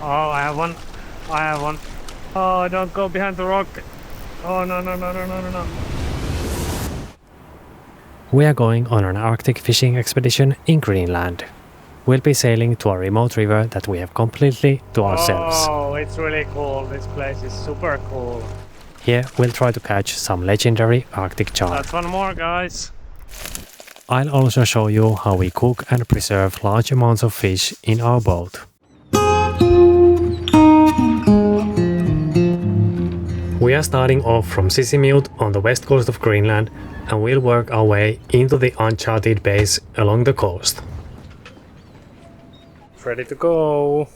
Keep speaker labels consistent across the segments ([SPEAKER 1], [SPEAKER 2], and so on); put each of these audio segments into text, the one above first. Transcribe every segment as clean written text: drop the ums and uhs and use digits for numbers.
[SPEAKER 1] Oh, I have one. I have one. Oh, don't go behind the rock. Oh, no. We are going on an Arctic fishing expedition in Greenland. We'll be sailing to a remote river that we have completely to ourselves.
[SPEAKER 2] Oh, it's really cool. This place is super cool.
[SPEAKER 1] Here we'll try to catch some legendary Arctic char.
[SPEAKER 2] That's one more, guys.
[SPEAKER 1] I'll also show you how we cook and preserve large amounts of fish in our boat. We are starting off from Sisimiut on the west coast of Greenland, and we'll work our way into the uncharted bays along the coast.
[SPEAKER 2] Ready to go.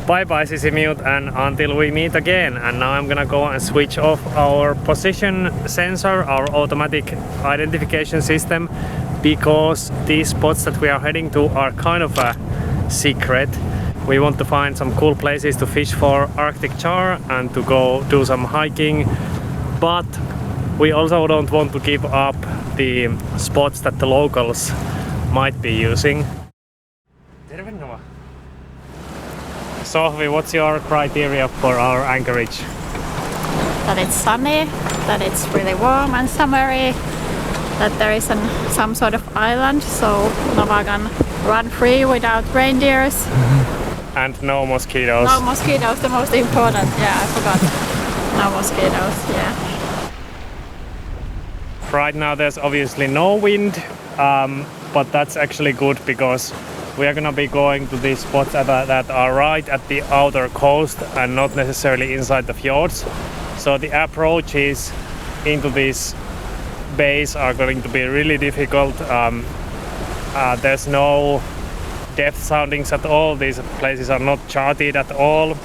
[SPEAKER 2] Bye bye Sisimiut, and until we meet again. And now I'm gonna go and switch off our position sensor, our automatic identification system, because these spots that we are heading to are kind of a secret. We want to find some cool places to fish for Arctic char and to go do some hiking, but we also don't want to give up the spots that the locals might be using. Sohvi, what's your criteria for our anchorage?
[SPEAKER 3] That it's sunny, that it's really warm and summery, that there is some sort of island so Nova can run free without reindeers.
[SPEAKER 2] And no mosquitoes.
[SPEAKER 3] No mosquitoes, the most important. Yeah, I forgot. No mosquitoes, yeah.
[SPEAKER 2] Right now there's obviously no wind, but that's actually good because we are gonna be going to these spots that are right at the outer coast and not necessarily inside the fjords. So the approaches into these bays are going to be really difficult. There's no depth soundings at all. These places are not charted at all.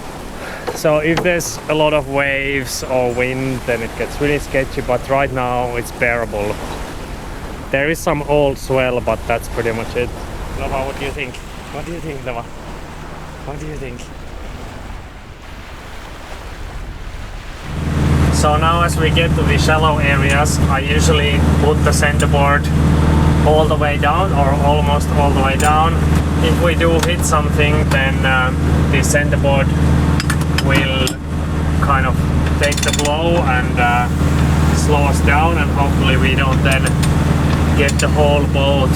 [SPEAKER 2] So if there's a lot of waves or wind, then it gets really sketchy, but right now it's bearable. There is some old swell, but that's pretty much it. Nova, what do you think? What do you think, Nova? What do you think? So now as we get to the shallow areas, I usually put the centerboard all the way down or almost all the way down. If we do hit something, then the centerboard will kind of take the blow and slow us down, and hopefully we don't then get the whole boat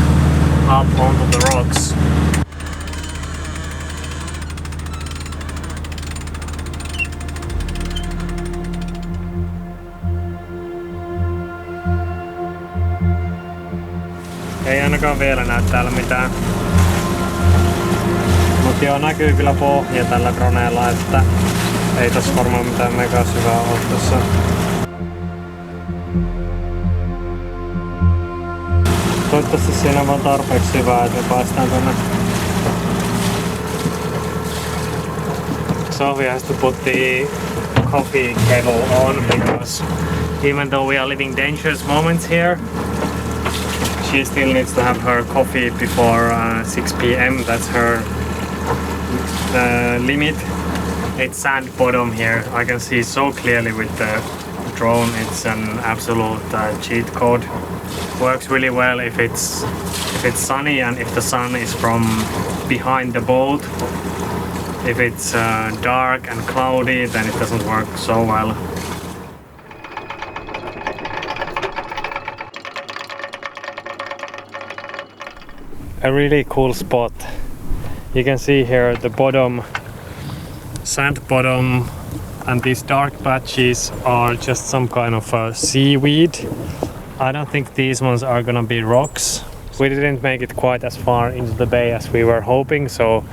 [SPEAKER 2] up onto the rocks. Ei ainakaan vielä näy täällä mitään. Mut joo, näkyy kyllä pohja tällä droneella, että ei tossa varmaan mitään mega syvää oo tossa. Toivottavasti siinä on vaan tarpeeksi syvää, että me päästään tonne. Sophie has to put the coffee kettle on because even though we are living dangerous moments here, she still needs to have her coffee before 6 p.m. That's her limit. It's sand bottom here. I can see so clearly with the drone. It's an absolute cheat code. Works really well if it's sunny and if the sun is from behind the boat. If it's dark and cloudy, then it doesn't work so well. A really cool spot. You can see here the bottom, sand bottom, and these dark patches are just some kind of seaweed. I don't think these ones are gonna be rocks. We didn't make it quite as far into the bay as we were hoping, so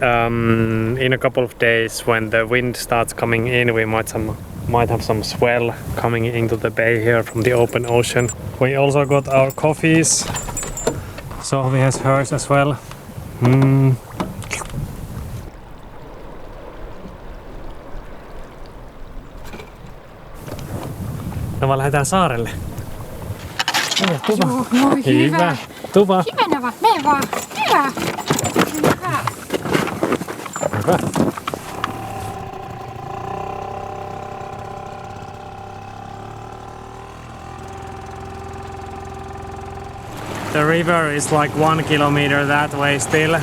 [SPEAKER 2] in a couple of days when the wind starts coming in, we might have some swell coming into the bay here from the open ocean. We also got our coffees. Sophie has hers as well. No vaan lähdetään saarelle. Tuva.
[SPEAKER 3] Joo,
[SPEAKER 2] Hyvä. Tuva.
[SPEAKER 3] Hyvä Nova, mene vaan. Hyvä. Hyvä.
[SPEAKER 2] The river is like 1 kilometer that way still.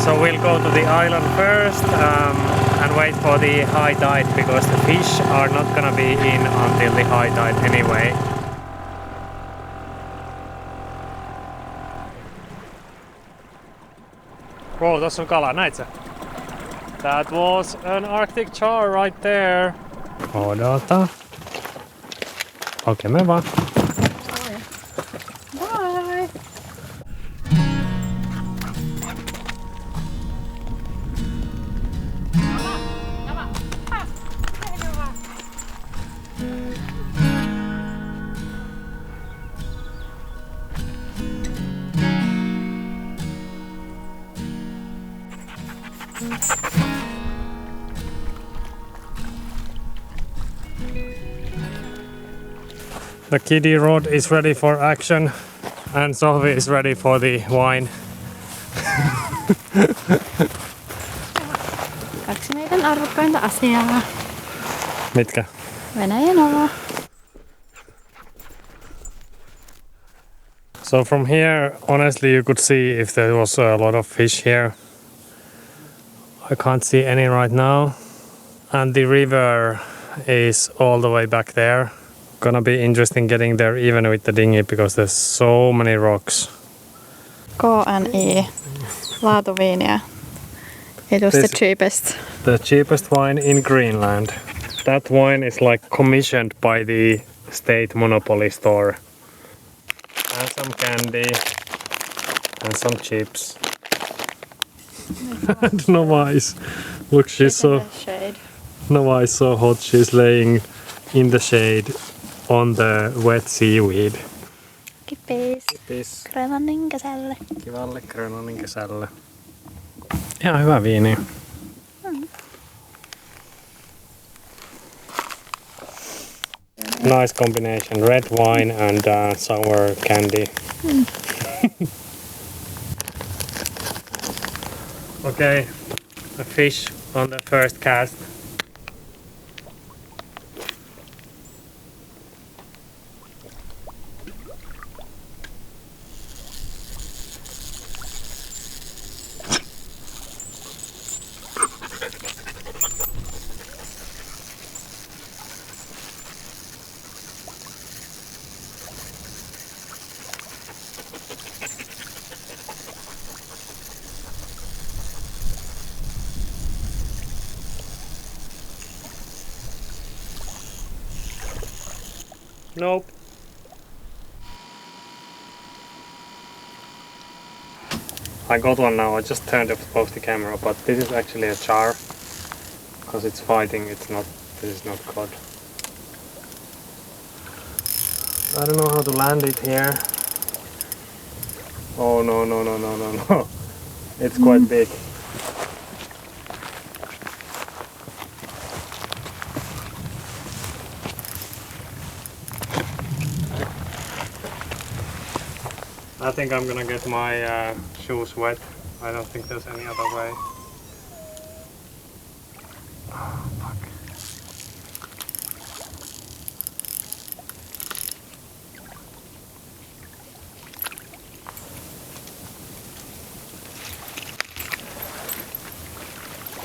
[SPEAKER 2] So we'll go to the island first and wait for the high tide because the fish are not gonna be in until the high tide anyway. Wow, tossa on kala, näit sä? That was an Arctic char right there.
[SPEAKER 1] Odota. Okei, me vaan.
[SPEAKER 3] Bye!
[SPEAKER 2] The kiddie rod is ready for action and Sohvi is ready for the wine.
[SPEAKER 3] Kaksi meidän arvokkainta asiaa.
[SPEAKER 2] Mitkä?
[SPEAKER 3] Venäjän ova.
[SPEAKER 2] So from here, honestly, you could see if there was a lot of fish here. I can't see any right now. And the river is all the way back there. Gonna be interesting getting there even with the dinghy because there's so many rocks.
[SPEAKER 3] KNI. Laatuviiniä. It was the cheapest.
[SPEAKER 2] The cheapest wine in Greenland. That wine is like commissioned by the state monopoly store. And some candy. And some chips. And Nova is... Look, she's so...
[SPEAKER 3] Shade.
[SPEAKER 2] Nova is so hot, she's laying in the shade on the wet seaweed.
[SPEAKER 3] Kippis.
[SPEAKER 2] Kippis.
[SPEAKER 3] Grönlannin kesälle.
[SPEAKER 2] Kivalle Grönlannin kesälle. Ihan hyvä viini. Nice combination, red wine and sour candy. Okay, a fish on the first cast. Nope. I got one now, I just turned off the camera, but this is actually a char. Because it's fighting, this is not cod. I don't know how to land it here. Oh no. It's quite big. I think I'm gonna get my shoes wet. I don't think there's any other way. Oh, fuck.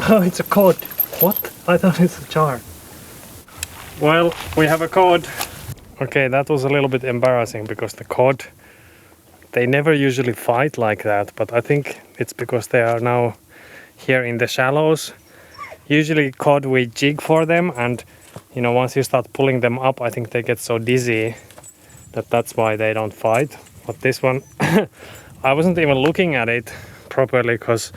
[SPEAKER 2] Oh, it's a cod. What? I thought it's a char. Well, we have a cod. Okay, that was a little bit embarrassing because the cod, they never usually fight like that, but I think it's because they are now here in the shallows. Usually cod we jig for them, and you know, once you start pulling them up, I think they get so dizzy that's why they don't fight. But this one, I wasn't even looking at it properly because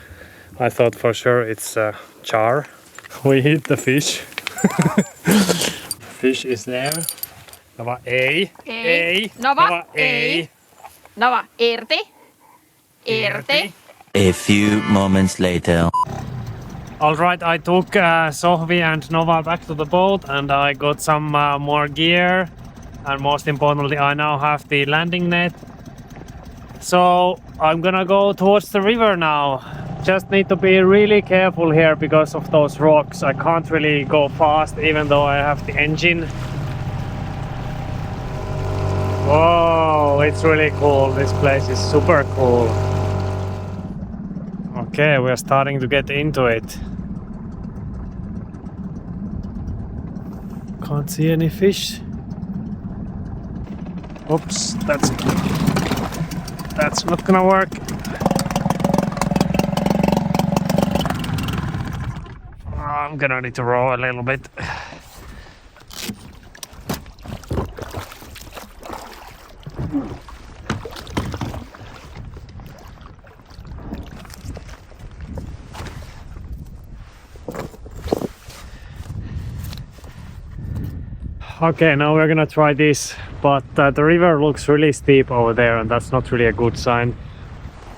[SPEAKER 2] I thought for sure it's a char. We hit the fish. Fish is there. Nova, ei.
[SPEAKER 3] Nova, ei. Nova, irti. Irti.
[SPEAKER 4] A few moments later.
[SPEAKER 2] Alright, I took Sohvi and Nova back to the boat and I got some more gear, and most importantly I now have the landing net. So I'm gonna go towards the river now Just need to be really careful here because of those rocks. I can't really go fast even though I have the engine. Whoa, it's really cool. This place is super cool. Okay, we're starting to get into it. Can't see any fish. Oops, that's not gonna work. I'm gonna need to row a little bit. Okay, now we're gonna try this, but the river looks really steep over there, and that's not really a good sign.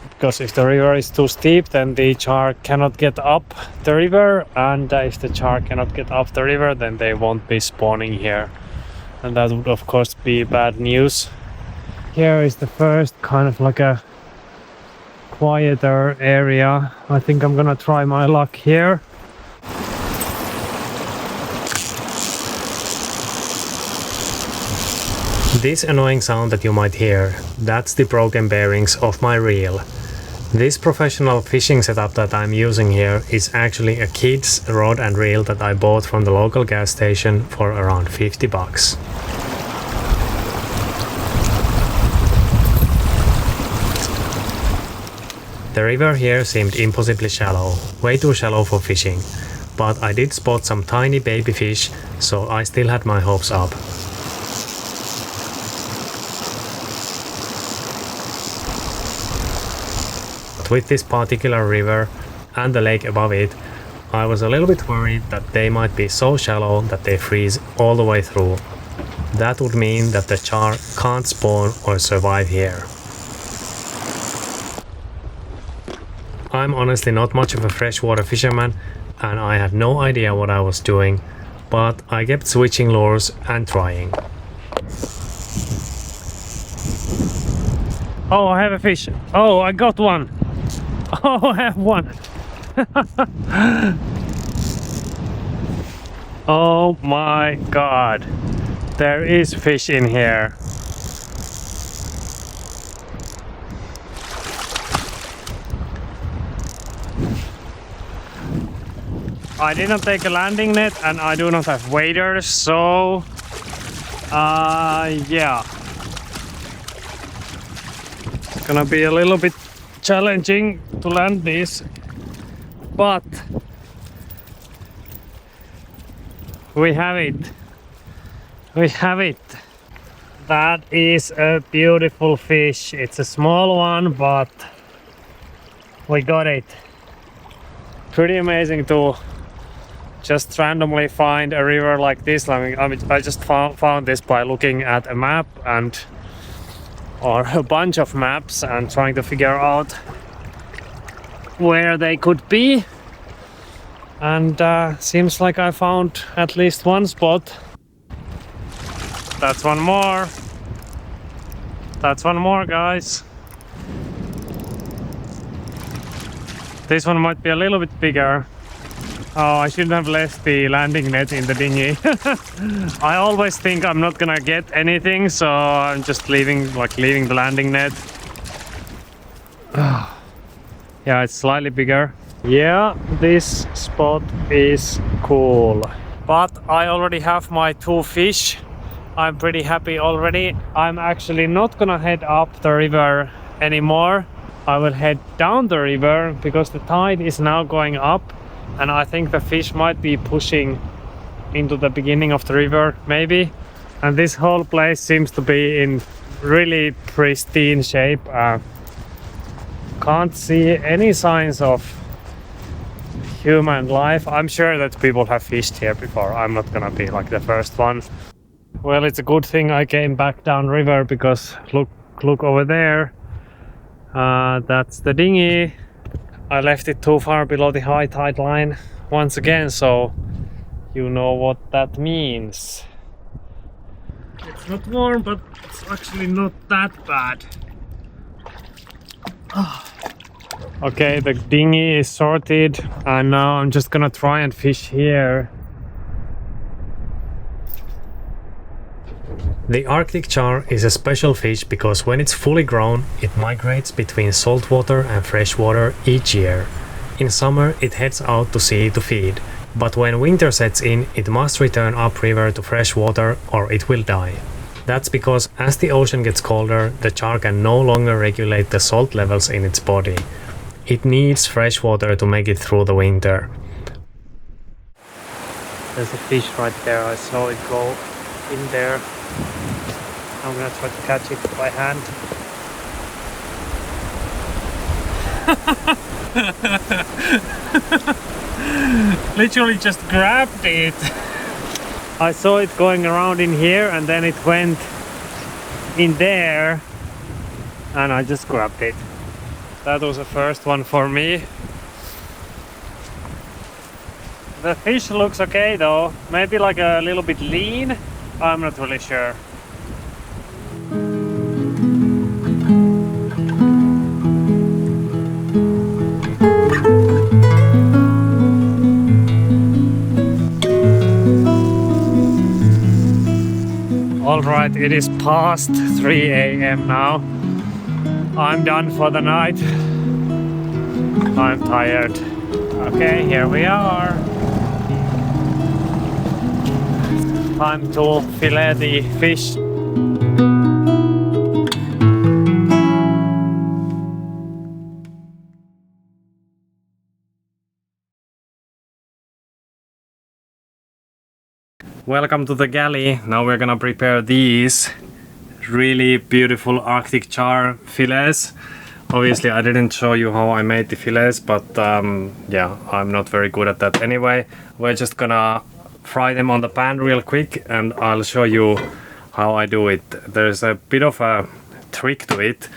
[SPEAKER 2] Because if the river is too steep, then the char cannot get up the river, and if the char cannot get up the river, then they won't be spawning here. And that would of course be bad news. Here is the first kind of like a quieter area. I think I'm gonna try my luck here. This annoying sound that you might hear, that's the broken bearings of my reel. This professional fishing setup that I'm using here is actually a kid's rod and reel that I bought from the local gas station for around 50 bucks. The river here seemed impossibly shallow, way too shallow for fishing, but I did spot some tiny baby fish, so I still had my hopes up. With this particular river and the lake above it, I was a little bit worried that they might be so shallow that they freeze all the way through. That would mean that the char can't spawn or survive here. I'm honestly not much of a freshwater fisherman and I had no idea what I was doing, but I kept switching lures and trying. Oh, I have a fish. Oh, I got one. Oh, I have one. Oh my god. There is fish in here. I didn't take a landing net and I do not have waders, so yeah. It's gonna be a little bit challenging to land this, but we have it. We have it. That is a beautiful fish. It's a small one, but we got it. Pretty amazing to just randomly find a river like this. I mean, I just found this by looking at a map or a bunch of maps and trying to figure out where they could be, and seems like I found at least one spot. That's one more. That's one more, guys. This one might be a little bit bigger. Oh, I shouldn't have left the landing net in the dinghy. I always think I'm not gonna get anything, so I'm just leaving the landing net. Yeah, it's slightly bigger. Yeah, this spot is cool. But I already have my 2 fish. I'm pretty happy already. I'm actually not gonna head up the river anymore. I will head down the river because the tide is now going up. And I think the fish might be pushing into the beginning of the river, maybe. And this whole place seems to be in really pristine shape. Can't see any signs of human life. I'm sure that people have fished here before. I'm not gonna be like the first one. Well, it's a good thing I came back down river because look over there. That's the dinghy. I left it too far below the high tide line once again, so you know what that means. It's not warm, but it's actually not that bad. Okay, the dinghy is sorted and now I'm just gonna try and fish here.
[SPEAKER 1] The Arctic char is a special fish because when it's fully grown, it migrates between saltwater and freshwater each year. In summer, it heads out to sea to feed, but when winter sets in, it must return upriver to freshwater or it will die. That's because as the ocean gets colder, the char can no longer regulate the salt levels in its body. It needs fresh water to make it through the winter.
[SPEAKER 2] There's a fish right there, I saw it go in there. I'm gonna try to catch it by hand. Literally just grabbed it. I saw it going around in here and then it went in there and I just grabbed it. That was the first one for me. The fish looks okay though, maybe like a little bit lean, I'm not really sure. Alright, it is past 3 a.m. now. I'm done for the night. I'm tired. Okay, here we are. Time to fillet the fish. Welcome to the galley. Now we're gonna prepare these really beautiful Arctic char fillets. Obviously I didn't show you how I made the fillets, but yeah, I'm not very good at that anyway. We're just gonna fry them on the pan real quick and I'll show you how I do it. There's a bit of a trick to it.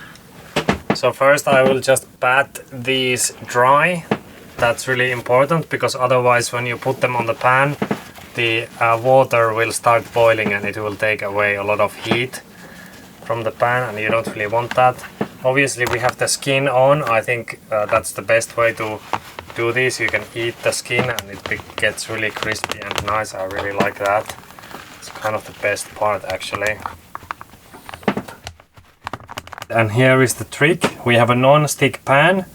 [SPEAKER 2] So first I will just pat these dry. That's really important because otherwise when you put them on the pan, the water will start boiling and it will take away a lot of heat from the pan and you don't really want that. Obviously we have the skin on. I think that's the best way to do this. You can eat the skin and it gets really crispy and nice. I really like that. It's kind of the best part actually. And here is the trick. We have a non-stick pan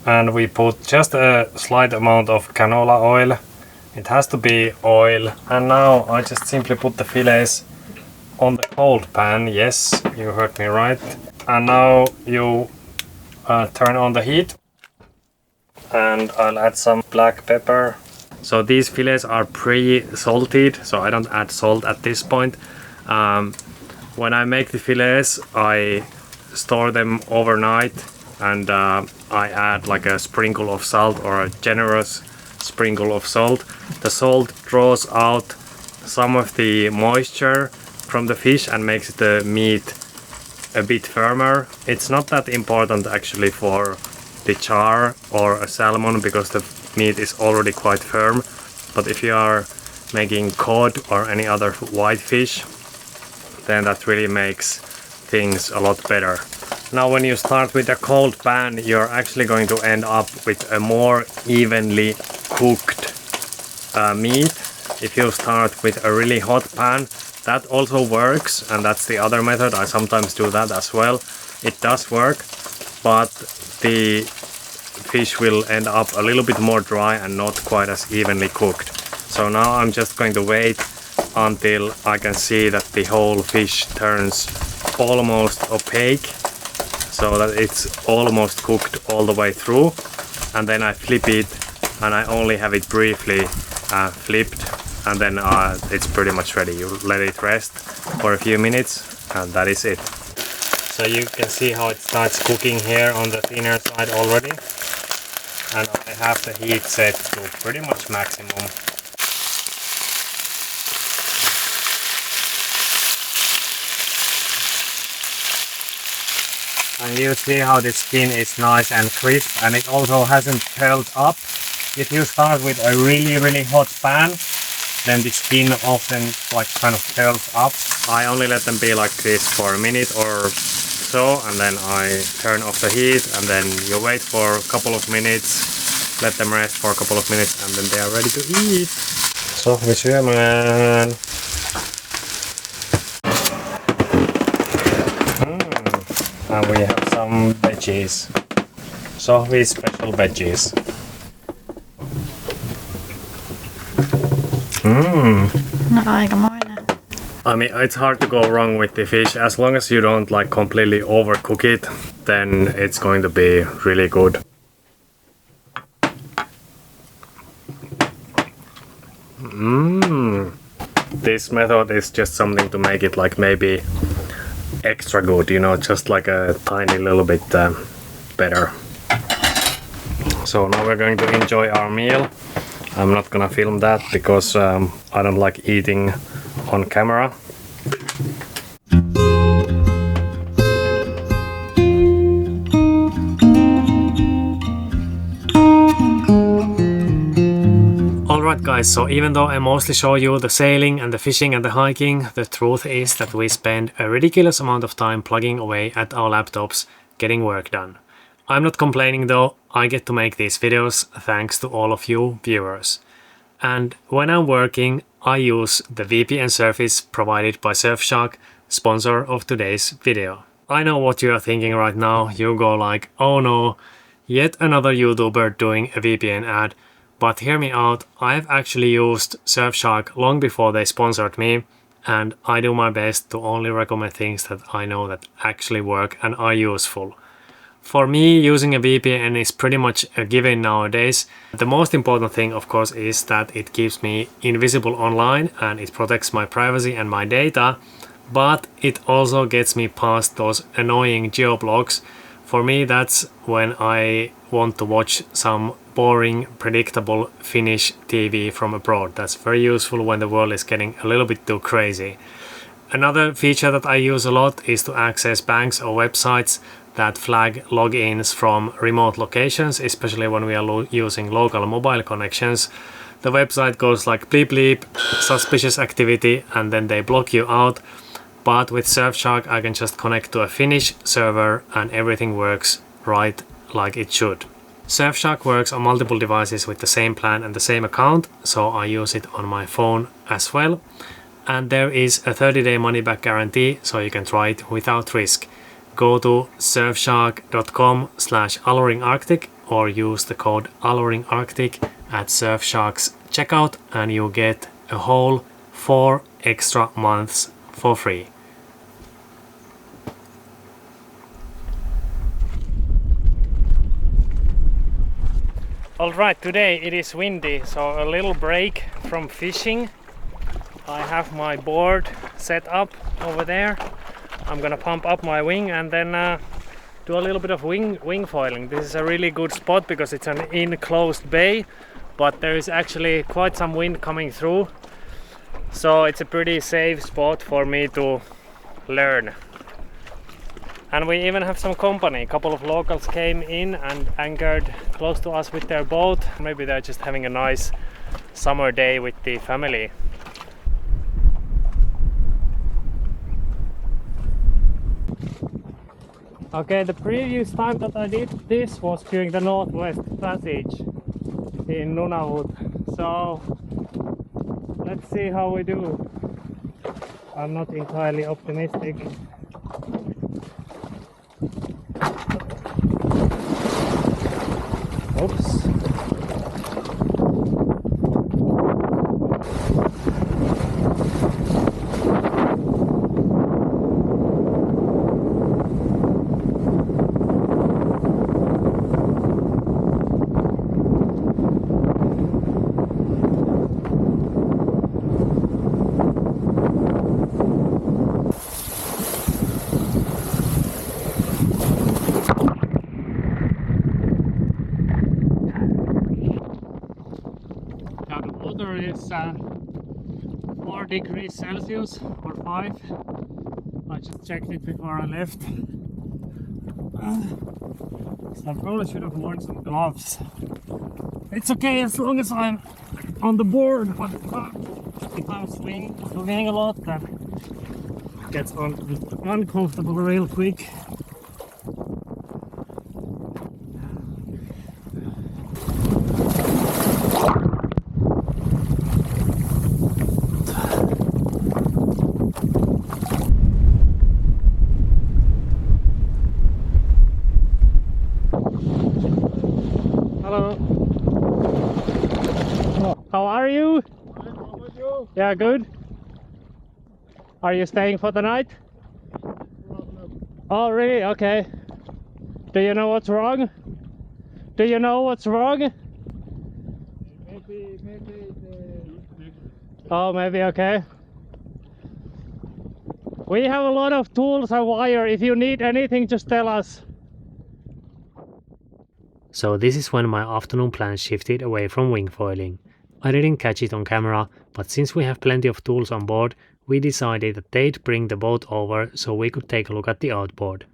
[SPEAKER 2] and we put just a slight amount of canola oil. It has to be oil. And now I just simply put the fillets on the cold pan. Yes, you heard me right. And now you turn on the heat. And I'll add some black pepper. So these fillets are pre-salted, so I don't add salt at this point. When I make the fillets, I store them overnight and I add like a sprinkle of salt or a generous sprinkle of salt. The salt draws out some of the moisture from the fish and makes the meat a bit firmer. It's not that important actually for the char or a salmon because the meat is already quite firm, but if you are making cod or any other white fish, then that really makes things a lot better. Now when you start with a cold pan, you're actually going to end up with a more evenly cooked meat. If you start with a really hot pan, that also works, and that's the other method. I sometimes do that as well. It does work, but the fish will end up a little bit more dry and not quite as evenly cooked. So now I'm just going to wait until I can see that the whole fish turns almost opaque, so that it's almost cooked all the way through, and then I flip it and I only have it briefly flipped, and then it's pretty much ready. You let it rest for a few minutes and that is it. So you can see how it starts cooking here on the thinner side already, and I have the heat set to pretty much maximum. And you see how the skin is nice and crisp, and it also hasn't curled up. If you start with a really hot pan, then the skin often like kind of curls up. I only let them be like this for a minute or so, and then I turn off the heat, and then you wait for a couple of minutes, let them rest for a couple of minutes, and then they are ready to eat. Sohvisyömään. And we have some veggies. Sohvi's special veggies.
[SPEAKER 3] No, aikamoinen.
[SPEAKER 2] I mean, it's hard to go wrong with the fish. As long as you don't like completely overcook it, then it's going to be really good. This method is just something to make it like maybe extra good, you know, just like a tiny little bit better. So now we're going to enjoy our meal. I'm not gonna film that because I don't like eating on camera. Alright guys, so even though I mostly show you the sailing and the fishing and the hiking, the truth is that we spend a ridiculous amount of time plugging away at our laptops getting work done. I'm not complaining though, I get to make these videos thanks to all of you viewers. And when I'm working, I use the VPN service provided by Surfshark, sponsor of today's video. I know what you are thinking right now, you go like, oh no, yet another YouTuber doing a VPN ad. But hear me out, I've actually used Surfshark long before they sponsored me, and I do my best to only recommend things that I know that actually work and are useful. For me, using a VPN is pretty much a given nowadays. The most important thing, of course, is that it keeps me invisible online and it protects my privacy and my data, but it also gets me past those annoying geo-blocks. For me, that's when I want to watch some boring, predictable Finnish TV from abroad. That's very useful when the world is getting a little bit too crazy. Another feature that I use a lot is to access banks or websites that flag logins from remote locations, especially when we are using local mobile connections. The website goes like bleep bleep, suspicious activity, and then they block you out. But with Surfshark I can just connect to a Finnish server and everything works right like it should. Surfshark works on multiple devices with the same plan and the same account, so I use it on my phone as well. And there is a 30-day money-back guarantee, so you can try it without risk. Go to surfshark.com/alluringarctic or use the code alluringarctic at Surfshark's checkout and you get a whole 4 extra months for free. Alright, today it is windy, so a little break from fishing. I have my board set up over there. I'm gonna pump up my wing and then do a little bit of wing foiling. This is a really good spot because it's an enclosed bay, but there is actually quite some wind coming through. So it's a pretty safe spot for me to learn. And we even have some company. A couple of locals came in and anchored close to us with their boat. Maybe they're just having a nice summer day with the family. Okay, the previous time that I did this was during the Northwest Passage in Nunavut. So let's see how we do. I'm not entirely optimistic. Oops. Is 4 degrees Celsius or 5. I just checked it before I left. So I probably should have worn some gloves. It's okay as long as I'm on the board, but if I'm swinging a lot, then it gets uncomfortable real quick. Hello. How are you? Yeah, good. Are you staying for the night? Oh, really? Okay. Do you know what's wrong? Do you know what's wrong?
[SPEAKER 5] Maybe
[SPEAKER 2] Oh, maybe, okay. We have a lot of tools and wire. If you need anything, just tell us.
[SPEAKER 1] So this is when my afternoon plans shifted away from wing foiling. I didn't catch it on camera, but since we have plenty of tools on board, we decided that they'd bring the boat over so we could take a look at the outboard.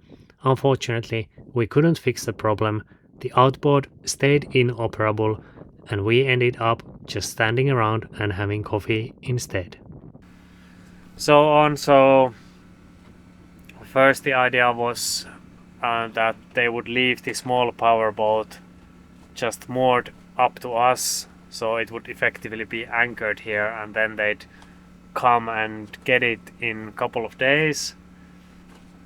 [SPEAKER 1] Unfortunately, we couldn't fix the problem. The outboard stayed inoperable and we ended up just standing around and having coffee instead. So first the idea was that they would leave the small powerboat just moored up to us, so it would effectively be anchored here, and then they'd come and get it in a couple of days.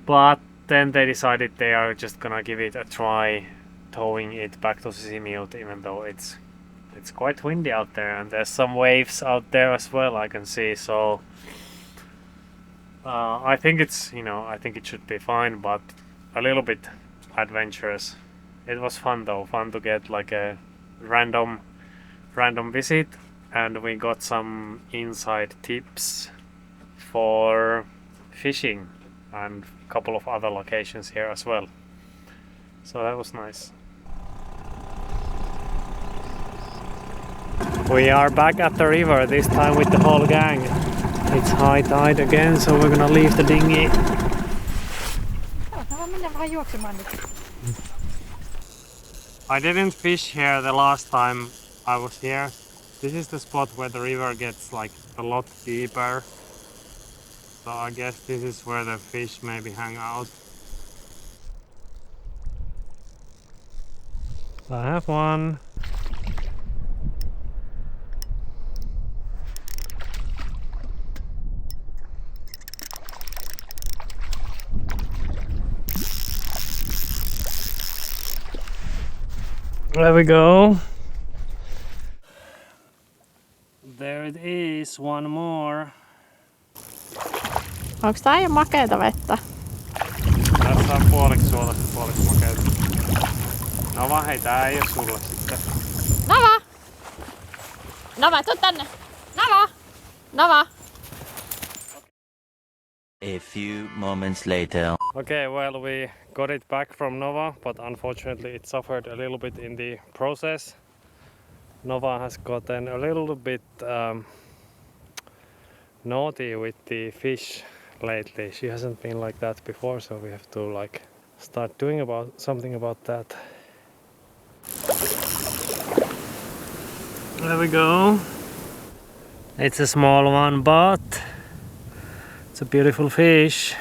[SPEAKER 1] But then they decided they are just gonna give it a try, towing it back to Sisimiut, even though it's quite windy out there and there's some waves out there as well, I can see. So I think it's, I think it should be fine, but a little bit adventurous. It was fun though, fun to get like a random visit, and we got some inside tips for fishing and a couple of other locations here as well. So that was nice. We are back at the river, this time with the whole gang. It's high tide again, so we're gonna leave the dinghy. I didn't fish here the last time I was here. This is the spot where the river gets like a lot deeper. So I guess this is where the fish maybe hang out. I have one. There we go. There it is, one more.
[SPEAKER 3] Onks tää jo makeeta vettä?
[SPEAKER 2] Tässä on puoliksi suolasta, puoliksi makeita. No vaan hei, tää ei oo sulle sitten.
[SPEAKER 3] Nava! Nava, tuu tänne! Nava! Nava!
[SPEAKER 4] A few moments later.
[SPEAKER 2] Okay, well, we got it back from Nova, but unfortunately it suffered a little bit in the process. Nova has gotten a little bit naughty with the fish lately. She hasn't been like that before, so we have to like start doing something about that. There we go. It's a small one, but it's a beautiful fish.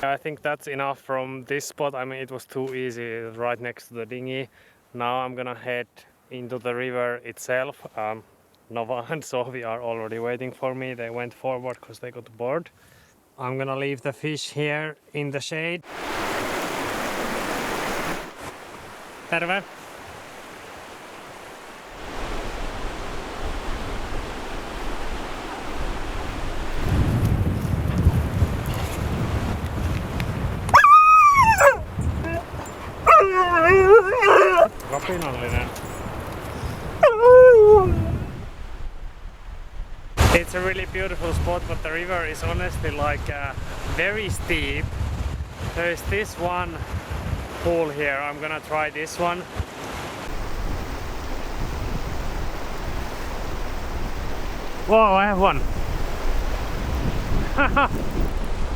[SPEAKER 2] I think that's enough from this spot. I mean, it was too easy, right next to the dinghy. Now I'm gonna head into the river itself. Nova and Sophie are already waiting for me. They went forward because they got bored. I'm gonna leave the fish here in the shade. Terve! Rapinallinen. It's a really beautiful spot, but the river is honestly like very steep. There is this one pool here. I'm gonna try this one. Whoa, I have one.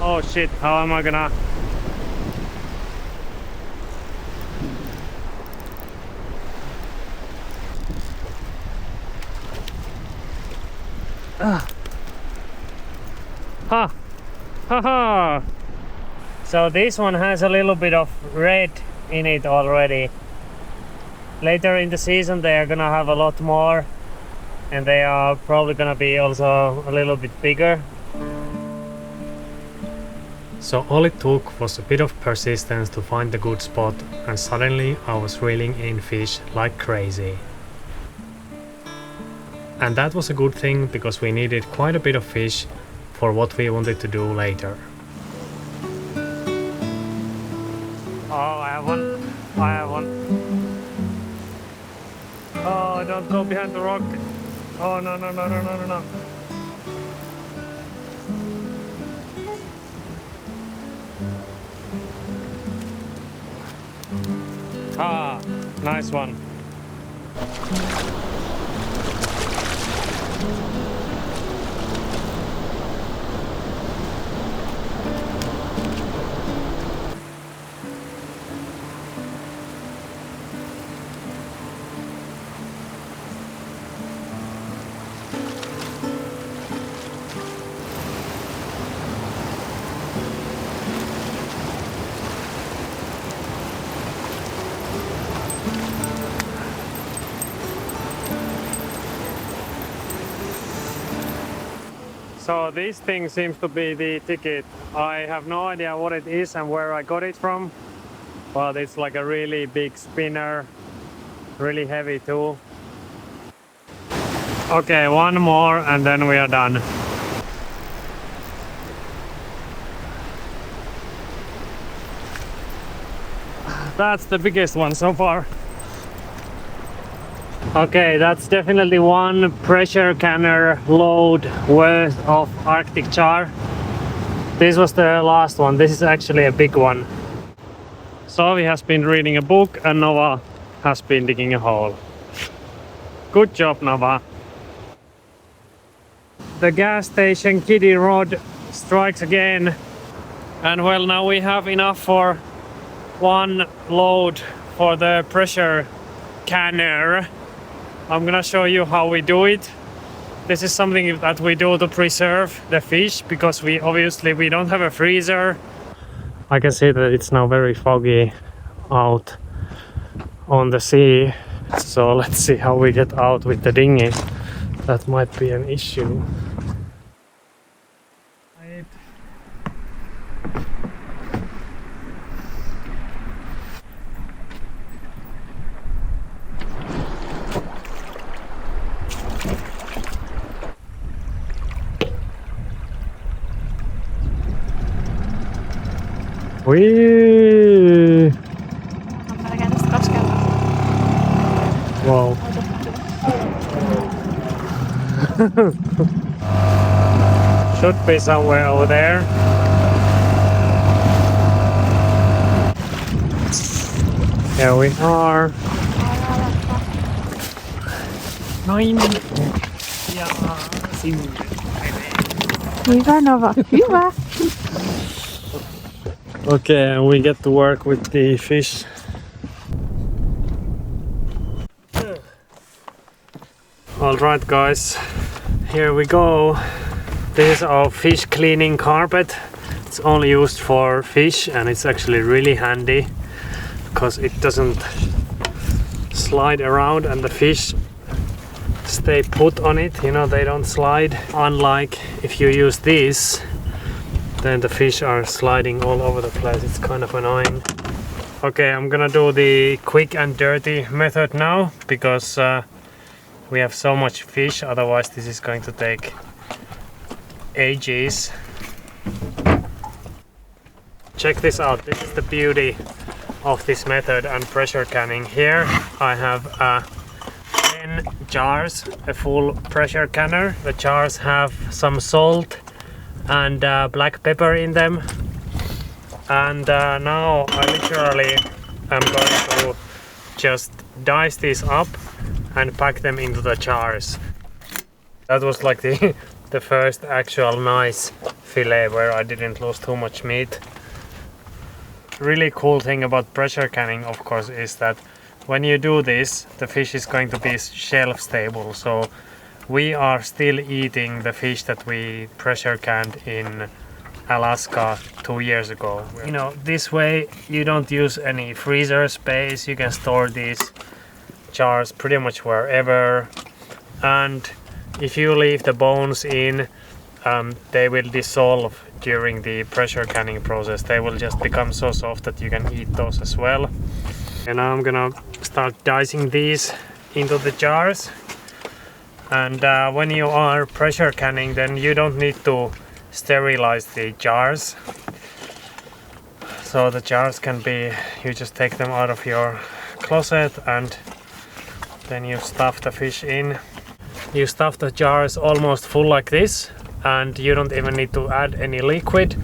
[SPEAKER 2] Oh shit, how am I gonna... Ha ha ha! So this one has a little bit of red in it already. Later in the season they are gonna have a lot more, and they are probably gonna be also a little bit bigger.
[SPEAKER 1] So all it took was a bit of persistence to find the good spot, and suddenly I was reeling in fish like crazy. And that was a good thing because we needed quite a bit of fish for what we wanted to do later.
[SPEAKER 2] Oh, I have one. I have one. Oh, don't go behind the rock. Oh, no, no, no, no, no, no, no. Ah, nice one. So this thing seems to be the ticket. I have no idea what it is and where I got it from, but it's like a really big spinner, really heavy too. Okay, one more and then we are done. That's the biggest one so far. Okay, that's definitely one pressure canner load worth of Arctic char. This was the last one. This is actually a big one. Savi has been reading a book and Nova has been digging a hole. Good job, Nova. The gas station kiddie rod strikes again. And well, now we have enough for one load for the pressure canner. I'm gonna show you how we do it. This is something that we do to preserve the fish because we don't have a freezer. I can see that it's now very foggy out on the sea. So let's see how we get out with the dinghy. That might be an issue. Whee! Wow. Should be somewhere over there. Here we are. Noin. Ja, sinne.
[SPEAKER 3] Hyvä Nova, hyvä.
[SPEAKER 2] Okay, and we get to work with the fish. Alright guys, here we go. This is our fish cleaning carpet. It's only used for fish and it's actually really handy because it doesn't slide around and the fish stay put on it, you know, they don't slide. Unlike if you use this, then the fish are sliding all over the place. It's kind of annoying. Okay, I'm gonna do the quick and dirty method now because we have so much fish, otherwise this is going to take ages. Check this out. This is the beauty of this method and pressure canning. Here I have 10 jars, a full pressure canner. The jars have some salt and black pepper in them, and now I literally am going to just dice these up and pack them into the jars. That was like the first actual nice fillet where I didn't lose too much meat. Really cool thing about pressure canning, of course, is that when you do this, the fish is going to be shelf stable. So we are still eating the fish that we pressure canned in Alaska 2 years ago. You know, this way you don't use any freezer space. You can store these jars pretty much wherever. And if you leave the bones in, they will dissolve during the pressure canning process. They will just become so soft that you can eat those as well. And now I'm gonna start dicing these into the jars. And when you are pressure canning, then you don't need to sterilize the jars. So the jars can be, you just take them out of your closet and then you stuff the fish in. You stuff the jars almost full like this, and you don't even need to add any liquid.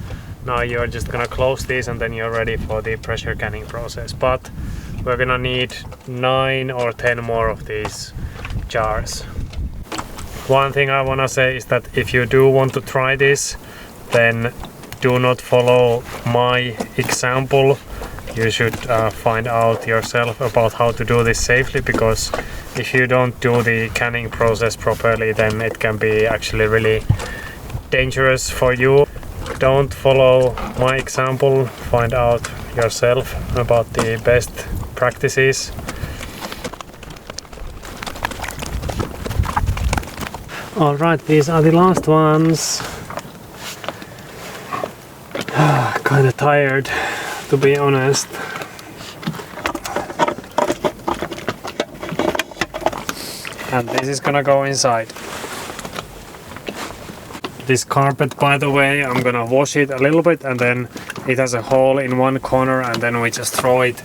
[SPEAKER 2] Now you're just gonna close these and then you're ready for the pressure canning process. But we're gonna need 9 or 10 more of these jars. One thing I wanna say is that if you do want to try this, then do not follow my example. You should find out yourself about how to do this safely, because if you don't do the canning process properly, then it can be actually really dangerous for you. Don't follow my example, find out yourself about the best practices. Alright, these are the last ones. Kinda tired, to be honest. And this is gonna go inside. This carpet, by the way, I'm gonna wash it a little bit, and then it has a hole in one corner, and then we just throw it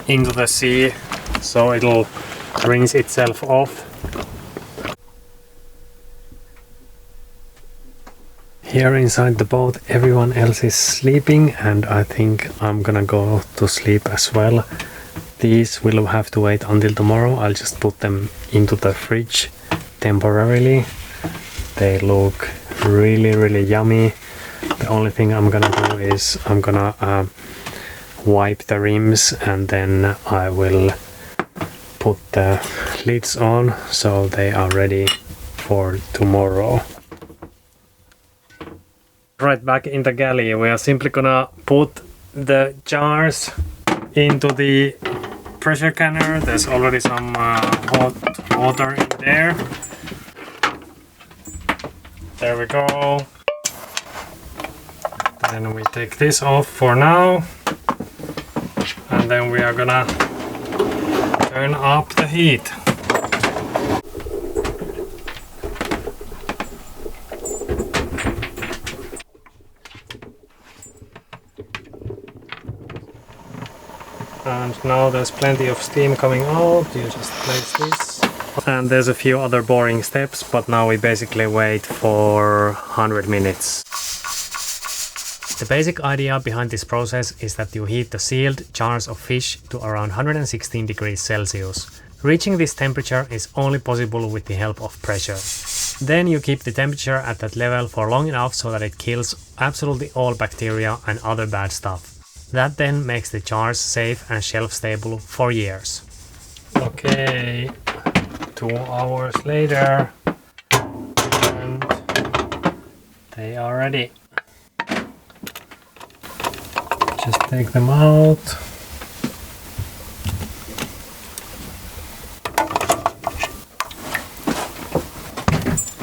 [SPEAKER 2] into the sea so it'll rinse itself off. Here inside the boat everyone else is sleeping, and I think I'm gonna go to sleep as well. These will have to wait until tomorrow. I'll just put them into the fridge temporarily. They look really yummy. The only thing I'm gonna do is I'm gonna wipe the rims, and then I will put the lids on so they are ready for tomorrow. Right back in the galley, we are simply gonna put the jars into the pressure canner. There's already some hot water in there. There we go. Then we take this off for now, and then we are gonna turn up the heat. And now there's plenty of steam coming out. You just place this. And there's a few other boring steps, but now we basically wait for 100 minutes. The basic idea behind this process is that you heat the sealed jars of fish to around 116 degrees Celsius. Reaching this temperature is only possible with the help of pressure. Then you keep the temperature at that level for long enough so that it kills absolutely all bacteria and other bad stuff. That then makes the jars safe and shelf stable for years. Okay, 2 hours later, and they are ready. Just take them out.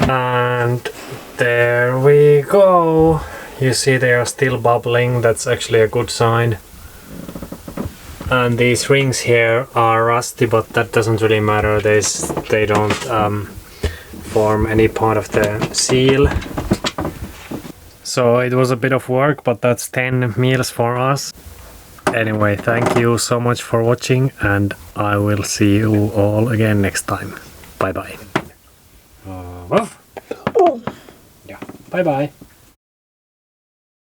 [SPEAKER 2] And there we go. You see they are still bubbling. That's actually a good sign. And these rings here are rusty, but that doesn't really matter. They don't form any part of the seal. So it was a bit of work, but that's 10 meals for us. Anyway, thank you so much for watching, and I will see you all again next time. Bye bye. Yeah, bye bye.